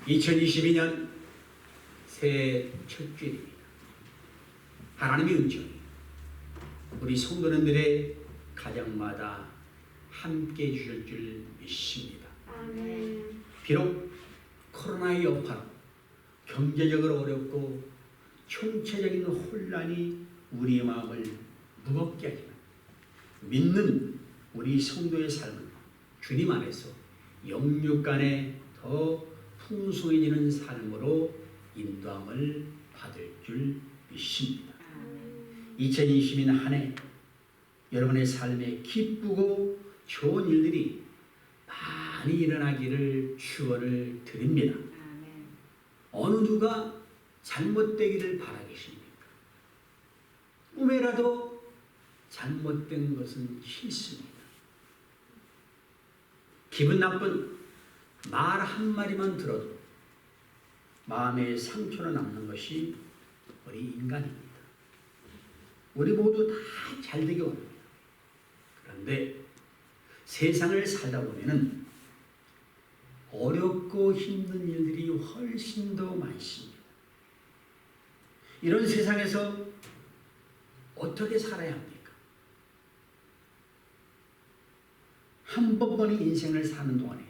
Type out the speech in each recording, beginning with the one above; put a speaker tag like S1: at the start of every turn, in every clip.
S1: 2022년 새해 첫 주일입니다. 하나님의 은총이 우리 성도님들의 가정마다 함께 해주실 줄 믿습니다.
S2: 아멘.
S1: 비록 코로나의 여파로 경제적으로 어렵고 총체적인 혼란이 우리의 마음을 무겁게 하지만 믿는 우리 성도의 삶은 주님 안에서 영육간에 더 풍성해지는 삶으로 인도함을 받을 줄 믿습니다. 2020년 한 해 여러분의 삶에 기쁘고 좋은 일들이 많이 일어나기를 축원을 드립니다. 어느 누가 잘못되기를 바라겠습니까? 꿈에라도 잘못된 것은 싫습니다. 기분 나쁜 말 한마디만 들어도 마음에 상처로 남는 것이 우리 인간입니다. 우리 모두 다 잘되기 원합니다. 그런데 세상을 살다 보면은 어렵고 힘든 일들이 훨씬 더 많습니다. 이런 세상에서 어떻게 살아야 합니까? 한 번만의 인생을 사는 동안에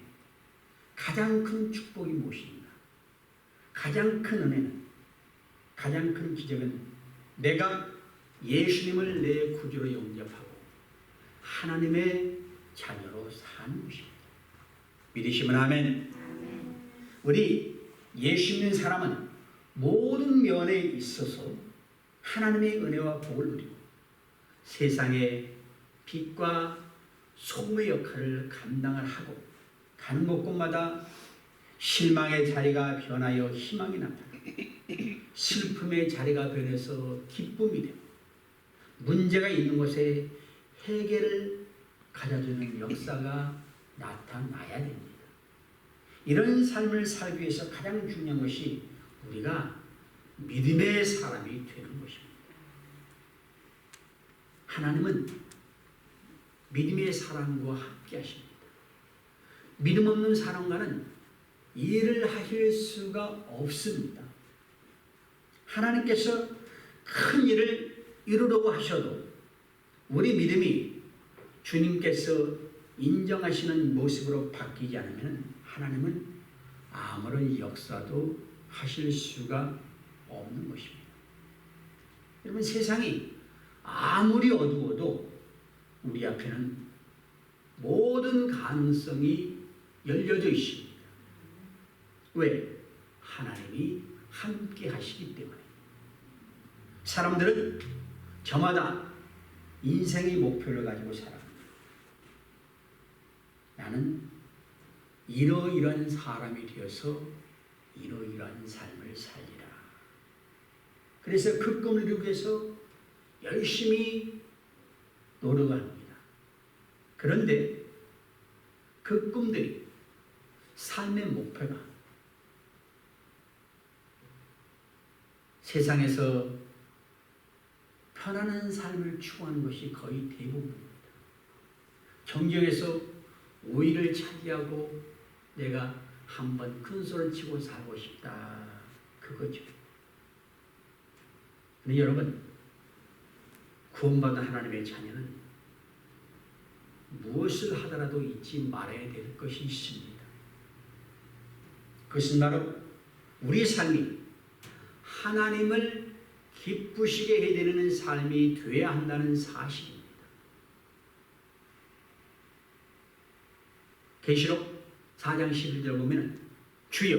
S1: 가장 큰 축복이 무엇인가? 가장 큰 은혜는, 가장 큰 기적은 내가 예수님을 내 구주로 영접하고 하나님의 자녀로 사는 것입니다. 믿으시면 아멘. 우리 예수 믿는 사람은 모든 면에 있어서 하나님의 은혜와 복을 누리고 세상의 빛과 소금의 역할을 감당을 하고 가는 곳곳마다 실망의 자리가 변하여 희망이 나타나고 슬픔의 자리가 변해서 기쁨이 되고 문제가 있는 곳에 해결을 가져주는 역사가 나타나야 됩니다. 이런 삶을 살기 위해서 가장 중요한 것이 우리가 믿음의 사람이 되는 것입니다. 하나님은 믿음의 사람과 함께 하십니다. 믿음 없는 사람과는 일을 하실 수가 없습니다. 하나님께서 큰 일을 이루려고 하셔도 우리 믿음이 주님께서 인정하시는 모습으로 바뀌지 않으면 하나님은 아무런 역사도 하실 수가 없는 것입니다. 여러분, 세상이 아무리 어두워도 우리 앞에는 모든 가능성이 열려져 있습니다. 왜? 하나님이 함께 하시기 때문에. 사람들은 저마다 인생의 목표를 가지고 살아갑니다. 나는 이러이러한 사람이 되어서 이러이러한 삶을 살리라. 그래서 그 꿈을 이루기 위해서 열심히 노력합니다. 그런데 그 꿈들이 삶의 목표가 세상에서 편안한 삶을 추구하는 것이 거의 대부분입니다. 경쟁에서 우위를 차지하고 내가 한번 큰 소리를 치고 살고 싶다. 그거죠. 근데 여러분, 구원받은 하나님의 자녀는 무엇을 하더라도 잊지 말아야 될 것이 있습니다. 그것은 바로 우리 삶이 하나님을 기쁘시게 해드리는 삶이 되어야 한다는 사실입니다. 계시록 4장 11절 보면 주여,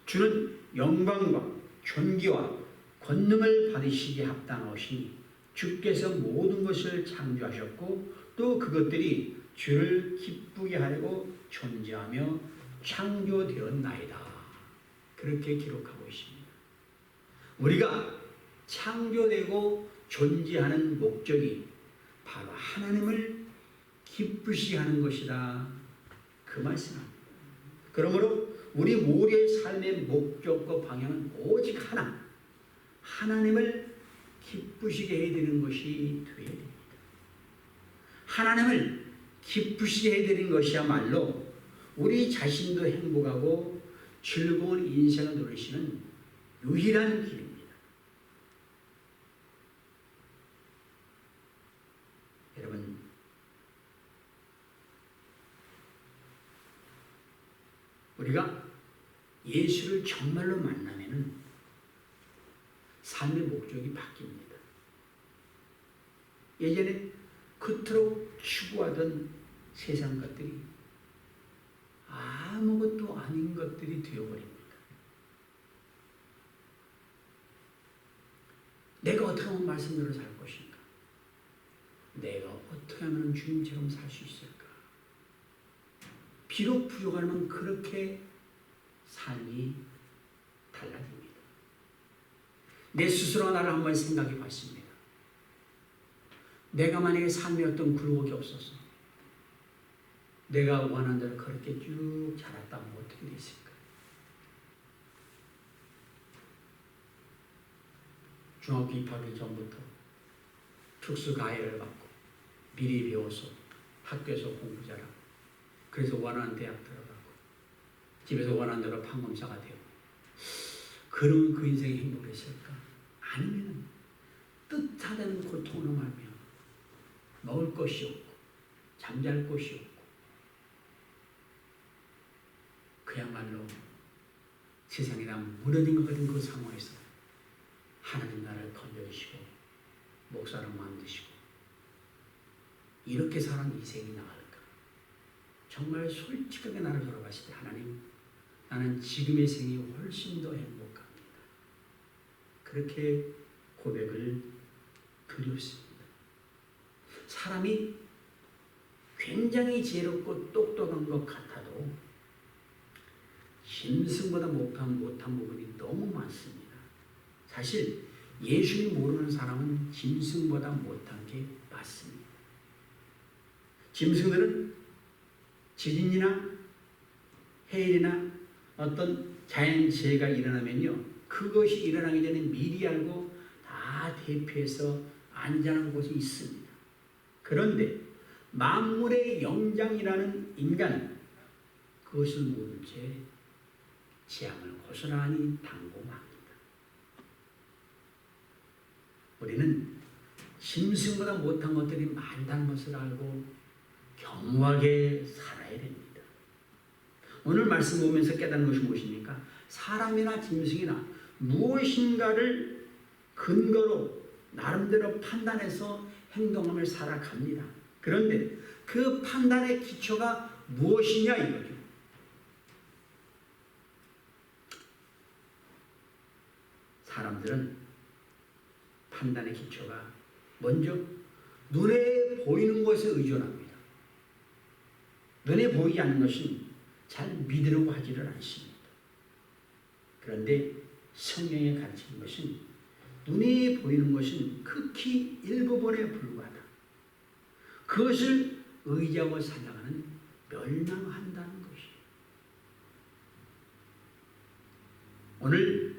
S1: 주는 영광과 존귀와 권능을 받으시기에 합당하시니 주께서 모든 것을 창조하셨고 또 그것들이 주를 기쁘게 하려고 존재하며 창조되었나이다. 그렇게 기록하고 있습니다. 우리가 창조되고 존재하는 목적이 바로 하나님을 기쁘시게 하는 것이다. 그 말씀입니다. 그러므로 우리 모두의 삶의 목적과 방향은 오직 하나, 하나님을 기쁘시게 해드리는 것이 되어야 됩니다. 하나님을 기쁘시게 해드리는 것이야말로 우리 자신도 행복하고 즐거운 인생을 누리시는 유일한 길입니다. 여러분, 우리가 예수를 정말로 만나면은 삶의 목적이 바뀝니다. 예전에 그토록 추구하던 세상 것들이 아무것도 아닌 것들이 되어버립니다. 내가 어떻게 하면 말씀대로 살 것인가? 내가 어떻게 하면 주님처럼 살 수 있을까? 비록 부족하면 그렇게 삶이 달라집니다. 내 스스로가 나를 한번 생각해 봤습니다. 내가 만약에 삶에 어떤 굴곡이 없어서 내가 원하는 대로 그렇게 쭉 자랐다면 어떻게 됐을까? 중학교 입학하기 전부터 특수 가해를 받고 미리 배워서 학교에서 공부 잘하고 그래서 원하는 대학 들어가고 집에서 원하는 대로 판검사가 되고 그러면 그 인생이 행복했을까? 아니면 뜻하다는 고통으로 말미암아 먹을 것이 없고 잠잘 곳이 없고 그야말로 세상이 다 무너진 것 같은 그 상황에서 하나님 나라를 건져주시고 목사로 만드시고 이렇게 사는 인생이 나을까? 정말 솔직하게 나를 돌아봤을 때 하나님, 나는 지금의 생이 훨씬 더 행복합니다. 그렇게 고백을 드렸습니다. 사람이 굉장히 지혜롭고 똑똑한 것 같아도 짐승보다 못한 부분이 너무 많습니다. 사실 예수를 모르는 사람은 짐승보다 못한 게 맞습니다. 짐승들은 지진이나 해일이나 어떤 자연재해가 일어나면요, 그것이 일어나기 전에 미리 알고 다 대피해서 안전한 곳이 있습니다. 그런데 만물의 영장이라는 인간은 그것을 모른 채 재앙을 고스란히 당공합니다. 우리는 짐승보다 못한 것들이 많다는 것을 알고 겸허하게 살아야 됩니다. 오늘 말씀 보면서 깨닫는 것이 무엇입니까? 사람이나 짐승이나 무엇인가를 근거로 나름대로 판단해서 행동함을 살아갑니다. 그런데 그 판단의 기초가 무엇이냐 이거죠. 사람들은 판단의 기초가 먼저 눈에 보이는 것에 의존합니다. 눈에 보이지 않는 것은 잘 믿으려고 하지를 않습니다. 그런데 성경에 가르치는 것은 눈에 보이는 것은 극히 일부분에 불과하다. 그것을 의지하고 살아가는 멸망한다는 것이에요. 오늘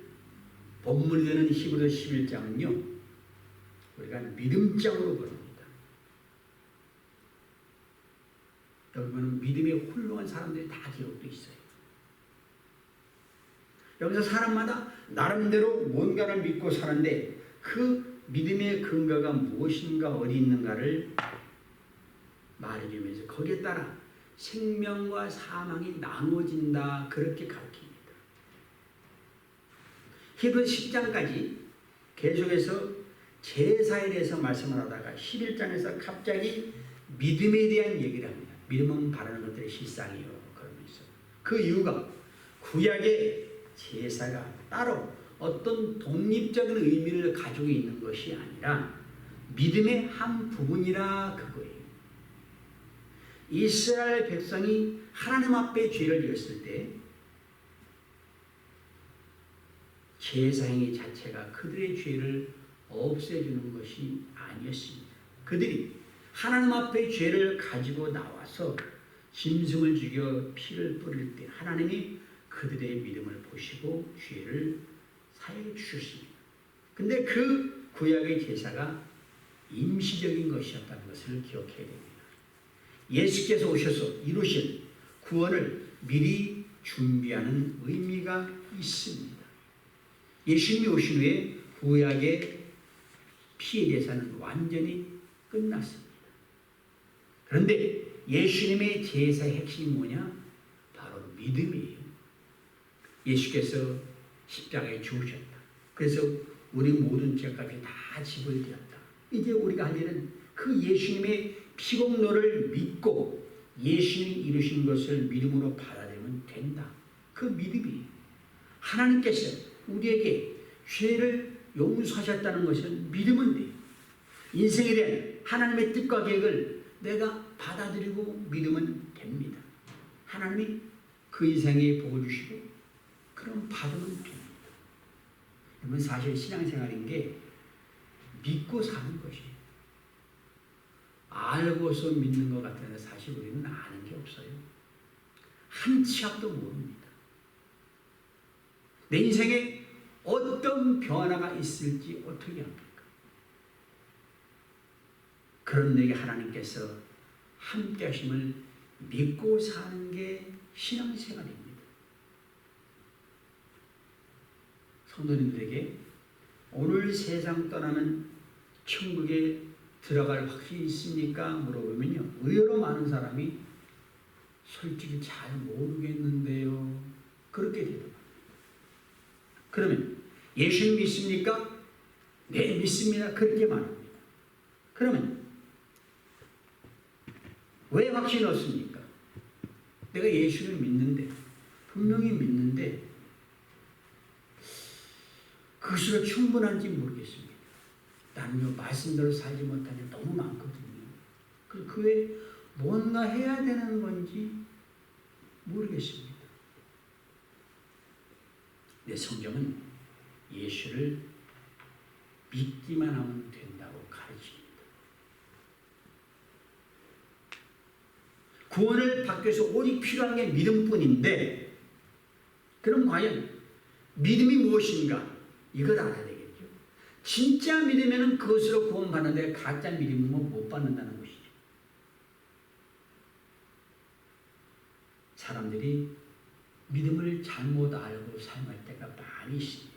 S1: 본문이 되는 히브리서 11장은요. 우리가 믿음장으로 부릅니다. 여기 보면 믿음에 훌륭한 사람들이 다 기록되어 있어요. 여기서 사람마다 나름대로 뭔가를 믿고 사는데 그 믿음의 근거가 무엇인가 어디 있는가를 말해주면서 거기에 따라 생명과 사망이 나눠진다 그렇게 가르칩니다. 히브리서 10장까지 계속해서 제사에 대해서 말씀을 하다가 11장에서 갑자기 믿음에 대한 얘기를 합니다. 믿음은 바라는 것들의 실상이요. 그러면서 그 이유가 구약의 제사가 따로 어떤 독립적인 의미를 가지고 있는 것이 아니라 믿음의 한 부분이라 그거예요. 이스라엘 백성이 하나님 앞에 죄를 지었을 때 제사 행위 자체가 그들의 죄를 없애주는 것이 아니었습니다. 그들이 하나님 앞에 죄를 가지고 나와서 짐승을 죽여 피를 뿌릴 때 하나님이 그들의 믿음을 보시고 죄를 사해 주셨습니다. 근데 그 구약의 제사가 임시적인 것이었다는 것을 기억해야 됩니다. 예수께서 오셔서 이루신 구원을 미리 준비하는 의미가 있습니다. 예수님이 오신 후에 구약의 피해 제사는 완전히 끝났습니다. 그런데 예수님의 제사의 핵심이 뭐냐? 바로 믿음이에요. 예수께서 십자가에 죽으셨다. 그래서 우리 모든 죄값이 다 지불되었다. 이제 우리가 할 일은 그 예수님의 피공로를 믿고 예수님이 이루신 것을 믿음으로 받아들이면 된다. 그 믿음이 하나님께서 우리에게 죄를 용서하셨다는 것을 믿으면 돼요. 인생에 대한 하나님의 뜻과 계획을 내가 받아들이고 믿으면 됩니다. 하나님이 그 인생에 복을 주시고 그럼 받으면 됩니다. 여러분 사실 신앙생활인 게 믿고 사는 것이에요. 알고서 믿는 것 같은데 사실 우리는 아는 게 없어요. 한 치 앞도 모릅니다. 내 인생에 어떤 변화가 있을지 어떻게 합니까? 그런 내게 하나님께서 함께 하심을 믿고 사는 게 신앙생활입니다. 성도님들에게 오늘 세상 떠나면 천국에 들어갈 확신이 있습니까? 물어보면요. 의외로 많은 사람이 솔직히 잘 모르겠는데요. 그렇게 되더라고요. 그러면 예수님 믿습니까? 네, 믿습니다. 그렇게 말합니다. 그러면 왜 확신이 없습니까? 내가 예수를 믿는데, 분명히 믿는데 그것으로 충분한지 모르겠습니다. 나는요, 말씀대로 살지 못하는 게 너무 많거든요. 그 외에 뭔가 해야 되는 건지 모르겠습니다. 내 성경은 예수를 믿기만 하면 된다고 가르칩니다. 구원을 받기 위해서 오직 필요한 게 믿음뿐인데, 그럼 과연 믿음이 무엇인가? 이걸 알아야 되겠죠. 진짜 믿으면 그것으로 구원받는데 가짜 믿음은 못 받는다는 것이죠. 사람들이 믿음을 잘못 알고 삶할 때가 많이 있습니다.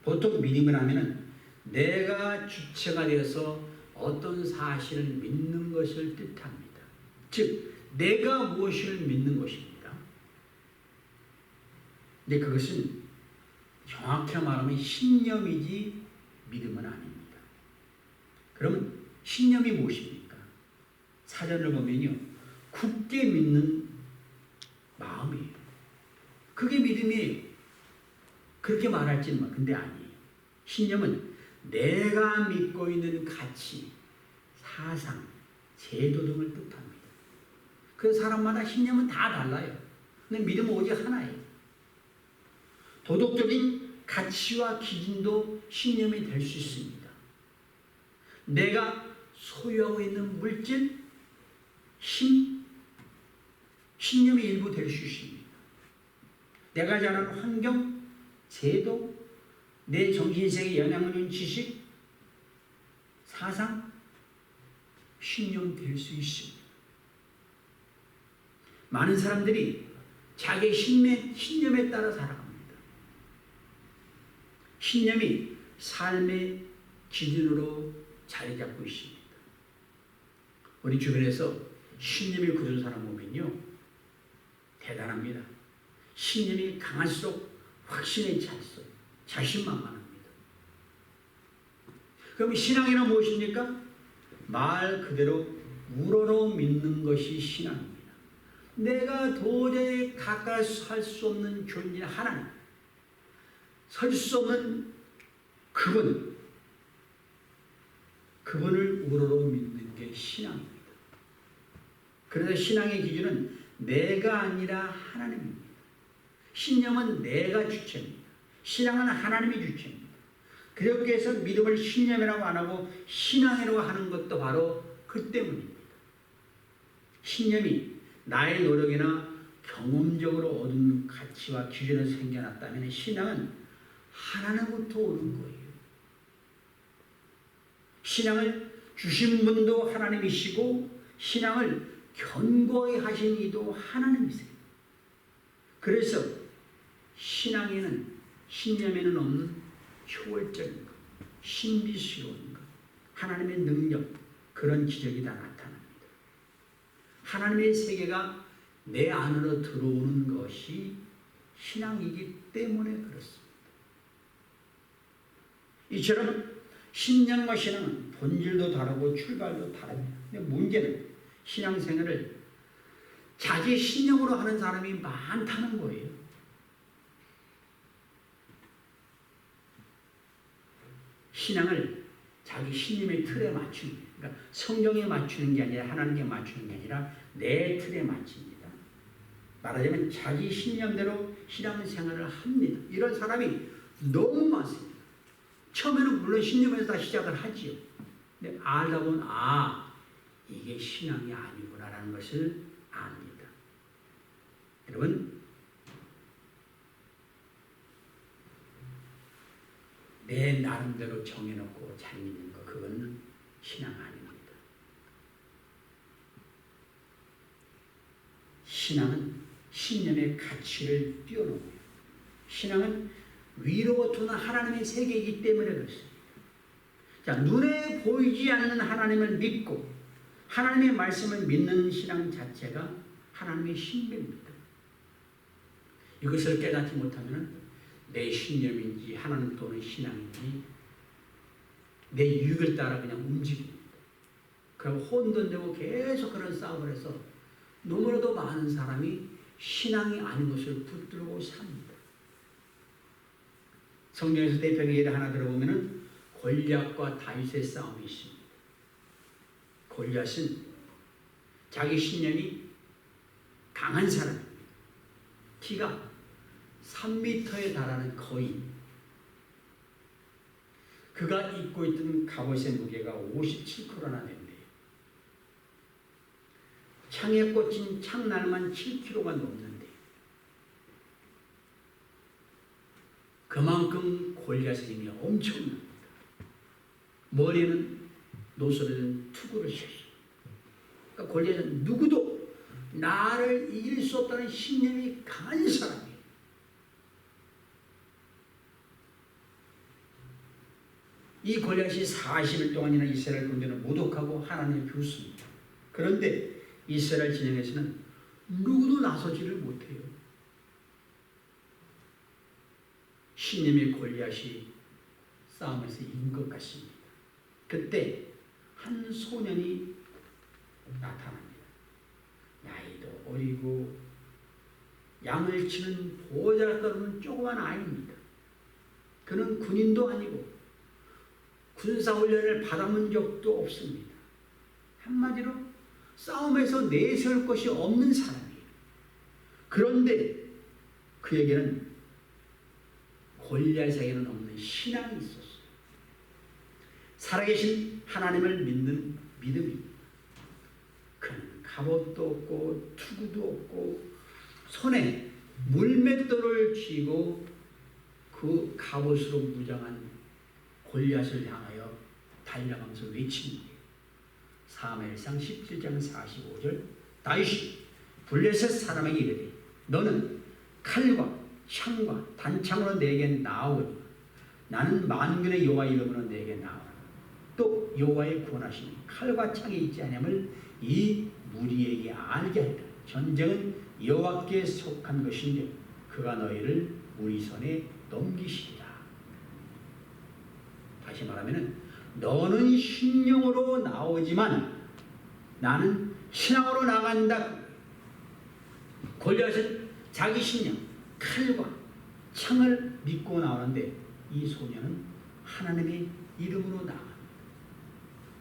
S1: 보통 믿음을 하면은 내가 주체가 되어서 어떤 사실을 믿는 것을 뜻합니다. 즉, 내가 무엇을 믿는 것입니다. 근데 그것은 정확히 말하면 신념이지 믿음은 아닙니다. 그러면 신념이 무엇입니까? 사전을 보면요, 굳게 믿는 마음이에요. 그게 믿음이에요. 그렇게 말할지는 근데 아니에요. 신념은 내가 믿고 있는 가치, 사상, 제도 등을 뜻합니다. 그 사람마다 신념은 다 달라요. 근데 믿음은 오직 하나예요. 도덕적인 가치와 기준도 신념이 될 수 있습니다. 내가 소유하고 있는 물질, 힘, 신념의 일부 될 수 있습니다. 내가 자라는 환경, 제도, 내 정신세계에 영향을 준 지식, 사상, 신념 될 수 있습니다. 많은 사람들이 자기 신념에 따라 살아갑니다. 신념이 삶의 기준으로 자리 잡고 있습니다. 우리 주변에서 신념이 굳은 사람 보면요, 대단합니다. 신념이 강할수록 확신에 찼어요. 자신만만합니다. 그럼 신앙이란 무엇입니까? 말 그대로 우러러 믿는 것이 신앙입니다. 내가 도저히 가까이 할 수 없는 존재 하나님, 설 수 없는 그분을 우러러 믿는 게 신앙입니다. 그래서 신앙의 기준은 내가 아니라 하나님입니다. 신념은 내가 주체입니다. 신앙은 하나님이 주체입니다. 그렇게 해서 믿음을 신념이라고 안 하고 신앙이라고 하는 것도 바로 그 때문입니다. 신념이 나의 노력이나 경험적으로 얻은 가치와 기준을 생겨났다면 신앙은 하나님부터 오는 거예요. 신앙을 주신 분도 하나님이시고 신앙을 견고히 하신 이도 하나님이세요. 그래서 신념에는 없는 초월적인 것, 신비스러운 것, 하나님의 능력, 그런 기적이 다 나타납니다. 하나님의 세계가 내 안으로 들어오는 것이 신앙이기 때문에 그렇습니다. 이처럼 신념과 신앙은 본질도 다르고 출발도 다릅니다. 근데 문제는 신앙생활을 자기 신념으로 하는 사람이 많다는 거예요. 신앙을 자기 신념의 틀에 맞추는, 그러니까 성경에 맞추는 게 아니라 하나님께 맞추는 게 아니라 내 틀에 맞춥니다. 말하자면 자기 신념대로 신앙생활을 합니다. 이런 사람이 너무 많습니다. 처음에는 물론 신념에서 다 시작을 하지요. 근데 알다 보면 이게 신앙이 아니구나라는 것을 압니다. 여러분, 내 나름대로 정해놓고 잘 믿는 거, 그건 신앙 아닙니다. 신앙은 신념의 가치를 뛰어넘어요. 신앙은 위로부터 오는 하나님의 세계이기 때문에 그렇습니다. 자, 눈에 보이지 않는 하나님을 믿고 하나님의 말씀을 믿는 신앙 자체가 하나님의 신비입니다. 이것을 깨닫지 못하면 내 신념인지 하나님 또는 신앙인지 내 유익을 따라 그냥 움직입니다. 그럼 혼돈되고 계속 그런 싸움을 해서 너무나도 많은 사람이 신앙이 아닌 것을 붙들고 삽니다. 성경에서 대표적인 예를 하나 들어보면 골리앗과 다윗의 싸움이 있습니다. 골리앗은 자기 신념이 강한 사람입니다. 키가 3m에 달하는 거인. 그가 입고 있던 갑옷의 무게가 57kg나 된대요. 창에 꽂힌 창날만 7kg가 넘는데 그만큼 골리앗의 힘이 엄청납니다. 머리는 노스를 투구를 쳤어요. 그러니까 골리앗은 누구도 나를 이길 수 없다는 신념이 강한 사람이에요. 이 골리앗이 40일 동안이나 이스라엘 군대를 모독하고 하나님을 비웃습니다. 그런데 이스라엘 진영에서는 누구도 나서지를 못해요. 신념의 골리앗이 싸움에서 이긴 것 같습니다. 그때 한 소년이 나타납니다. 나이도 어리고 양을 치는 보호자라 떠오르는 조그만 아이입니다. 그는 군인도 아니고 군사훈련을 받아본 적도 없습니다. 한마디로 싸움에서 내세울 것이 없는 사람이에요. 그런데 그에게는 골리앗에게는 없는 신앙이 있었어요. 살아계신 하나님을 믿는 믿음입니다. 그는 갑옷도 없고 투구도 없고 손에 물맷돌을 쥐고 그 갑옷으로 무장한 골리앗을 향하여 달려가면서 외칩니다. 사무엘상 17장 45절 다윗이 블레셋 사람에게 이르되 너는 칼과 창과 단창으로 내게 나오니 나는 만군의 여호와 이름으로 내게 나오라. 또 여호와의 구원하심이 칼과 창이 있지 않음을 이 무리에게 알게 하리라. 전쟁은 여호와께 속한 것인데 그가 너희를 우리 손에 넘기시리라. 다시 말하면 너는 신령으로 나오지만 나는 신앙으로 나간다. 골리앗은 자기 신령, 칼과 창을 믿고 나오는데 이 소년은 하나님의 이름으로 나갑니다.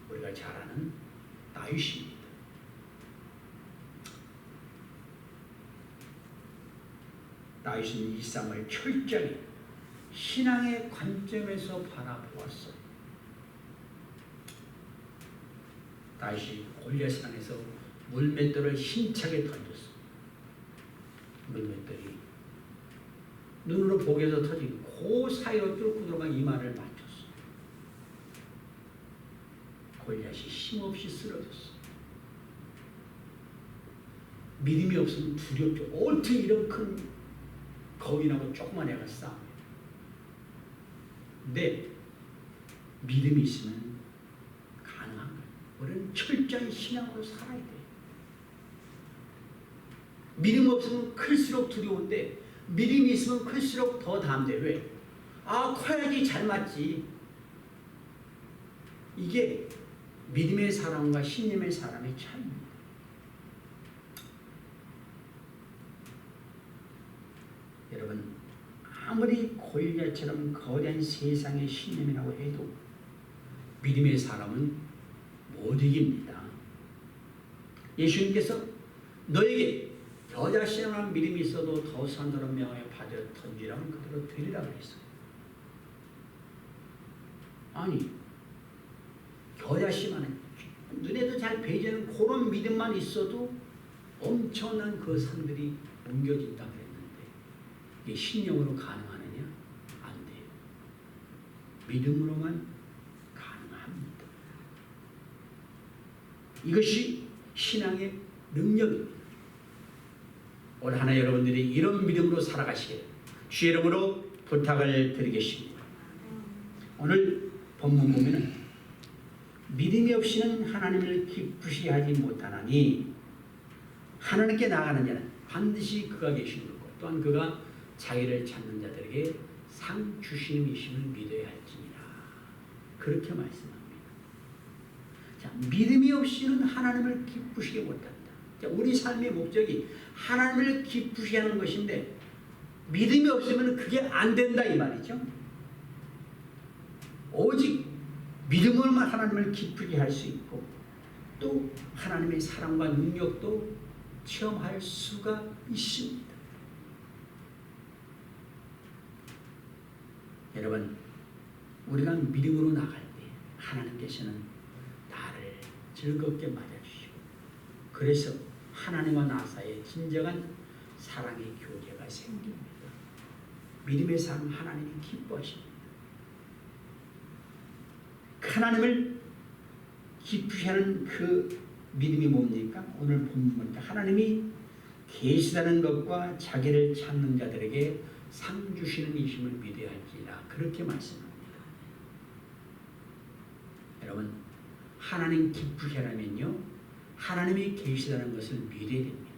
S1: 우리가 잘 아는 다윗입니다. 다윗은 이 싸움을 철저히 신앙의 관점에서 바라보았어요. 다윗이 골리앗을 향해서 물맷돌을 힘차게 던졌습니다. 물맷돌이 눈으로 보게서 터진 그 사이로 뚫고 들어가 이마를 맞췄어요. 골리앗이 힘없이 쓰러졌어요. 믿음이 없으면 두렵죠. 어떻게 이런 큰 거인하고 조그만 애가 싸웁니다. 근데 믿음이 있으면 가능한 거예요. 우리는 철저히 신앙으로 살아야 돼요. 믿음 없으면 클수록 두려운데 믿음이 있으면 클수록 더 담대. 왜? 커야지 잘 맞지. 이게 믿음의 사람과 신념의 사람의 차이입니다. 여러분, 아무리 골리앗처럼 거대한 세상의 신념이라고 해도 믿음의 사람은 못 이깁니다. 예수님께서 너에게 겨자씨만한 믿음이 있어도 더 산더러 명하여 받아 던지라면 그대로 되리라 그랬어요. 아니, 겨자씨만한 눈에도 잘 보이지 않는 그런 믿음만 있어도 엄청난 그 산들이 옮겨진다 그랬는데 이게 신령으로 가능하느냐? 안 돼요. 믿음으로만 가능합니다. 이것이 신앙의 능력입니다. 올 한 해 여러분들이 이런 믿음으로 살아가시길 주의 이름으로 부탁을 드리겠습니다. 오늘 본문 보면은 믿음이 없이는 하나님을 기쁘시게 하지 못하나니 하나님께 나아가는 자는 반드시 그가 계시는 거고 또한 그가 자기를 찾는 자들에게 상 주시는 이심을 믿어야 할지니라. 그렇게 말씀합니다. 자, 믿음이 없이는 하나님을 기쁘시게 못한다. 자, 우리 삶의 목적이 하나님을 기쁘시게 하는 것인데 믿음이 없으면 그게 안 된다 이 말이죠. 오직 믿음으로만 하나님을 기쁘게 할 수 있고 또 하나님의 사랑과 능력도 체험할 수가 있습니다. 여러분, 우리가 믿음으로 나갈 때 하나님께서는 나를 즐겁게 맞아주시고 그래서 하나님과 나 사이에 진정한 사랑의 교제가 생깁니다. 믿음의 삶 하나님이 기뻐하십니다. 하나님을 기쁘게 하는 그 믿음이 뭡니까? 오늘 본문입니다. 하나님이 계시다는 것과 자기를 찾는 자들에게 상 주시는 이심을 믿어야 할지라. 그렇게 말씀합니다. 여러분, 하나님 기쁘게 하려면요 하나님이 계시다는 것을 믿어야 됩니다.